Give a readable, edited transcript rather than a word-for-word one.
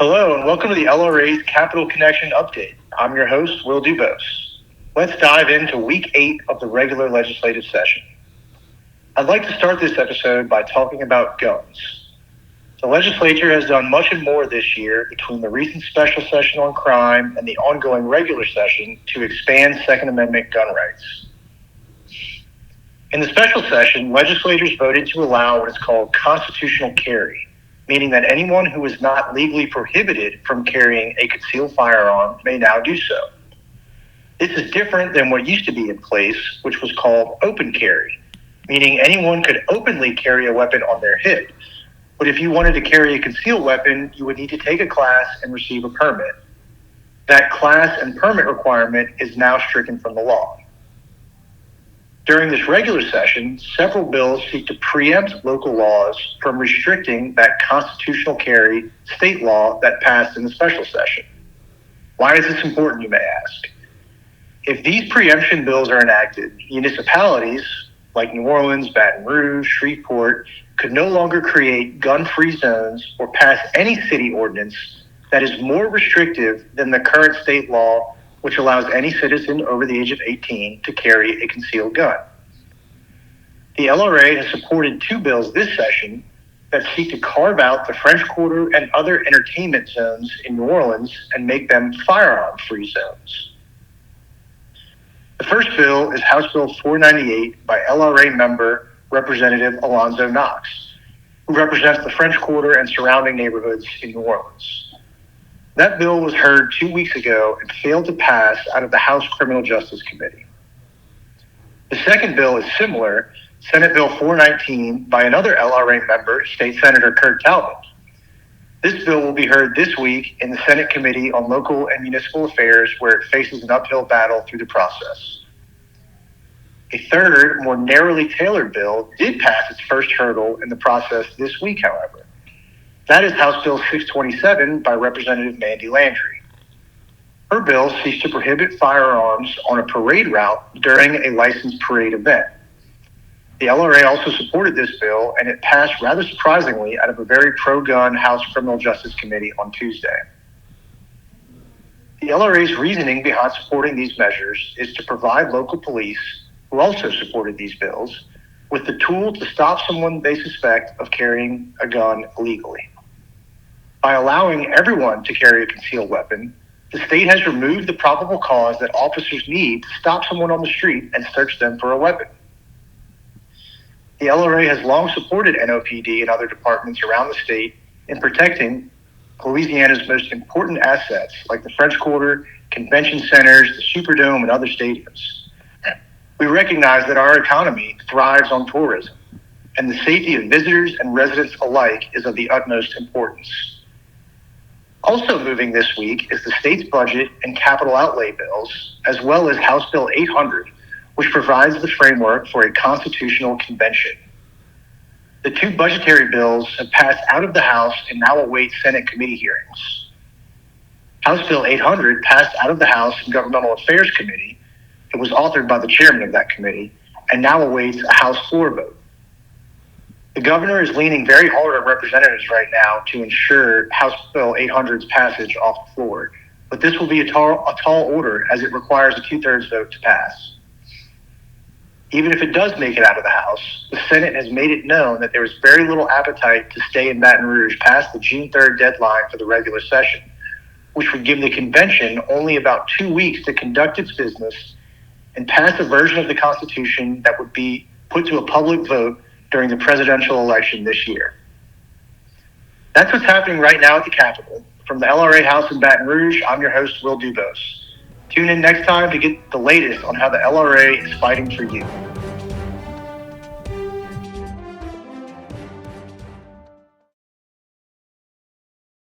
Hello and welcome to the LRA's Capitol Connection Update. I'm your host, Will Dubose. Let's dive into Week 8 of the regular legislative session. I'd like to start this episode by talking about guns. The legislature has done much and more this year between the recent special session on crime and the ongoing regular session to expand Second Amendment gun rights. In the special session, legislators voted to allow what is called constitutional carry, meaning that anyone who is not legally prohibited from carrying a concealed firearm may now do so. This is different than what used to be in place, which was called open carry, meaning anyone could openly carry a weapon on their hip. But if you wanted to carry a concealed weapon, you would need to take a class and receive a permit. That class and permit requirement is now stricken from the law. During this regular session, several bills seek to preempt local laws from restricting that constitutional carry state law that passed in the special session. Why is this important, you may ask? If these preemption bills are enacted, municipalities like New Orleans, Baton Rouge, Shreveport could no longer create gun-free zones or pass any city ordinance that is more restrictive than the current state law, which allows any citizen over the age of 18 to carry a concealed gun. The LRA has supported two bills this session that seek to carve out the French Quarter and other entertainment zones in New Orleans and make them firearm-free zones. The first bill is House Bill 498 by LRA member Representative Alonzo Knox, who represents the French Quarter and surrounding neighborhoods in New Orleans. That bill was heard 2 weeks ago and failed to pass out of the House Criminal Justice Committee. The second bill is similar, Senate Bill 419 by another LRA member, State Senator Kurt Talbot. This bill will be heard this week in the Senate Committee on Local and Municipal Affairs, where it faces an uphill battle through the process. A third, more narrowly tailored bill did pass its first hurdle in the process this week, however. That is House Bill 627 by Representative Mandy Landry. Her bill seeks to prohibit firearms on a parade route during a licensed parade event. The LRA also supported this bill, and it passed rather surprisingly out of a very pro-gun House Criminal Justice Committee on Tuesday. The LRA's reasoning behind supporting these measures is to provide local police, who also supported these bills, with the tool to stop someone they suspect of carrying a gun illegally. By allowing everyone to carry a concealed weapon, the state has removed the probable cause that officers need to stop someone on the street and search them for a weapon. The LRA has long supported NOPD and other departments around the state in protecting Louisiana's most important assets like the French Quarter, convention centers, the Superdome, and other stadiums. We recognize that our economy thrives on tourism, and the safety of visitors and residents alike is of the utmost importance. Also moving this week is the state's budget and capital outlay bills, as well as House Bill 800, which provides the framework for a constitutional convention. The two budgetary bills have passed out of the House and now await Senate committee hearings. House Bill 800 passed out of the House Governmental Affairs Committee. It was authored by the chairman of that committee and now awaits a House floor vote. The governor is leaning very hard on representatives right now to ensure House Bill 800's passage off the floor, but this will be a tall order as it requires a 2/3 vote to pass. Even if it does make it out of the House, the Senate has made it known that there is very little appetite to stay in Baton Rouge past the June 3rd deadline for the regular session, which would give the convention only about 2 weeks to conduct its business and pass a version of the Constitution that would be put to a public vote during the presidential election this year. That's what's happening right now at the Capitol. From the LRA House in Baton Rouge, I'm your host, Will Dubose. Tune in next time to get the latest on how the LRA is fighting for you.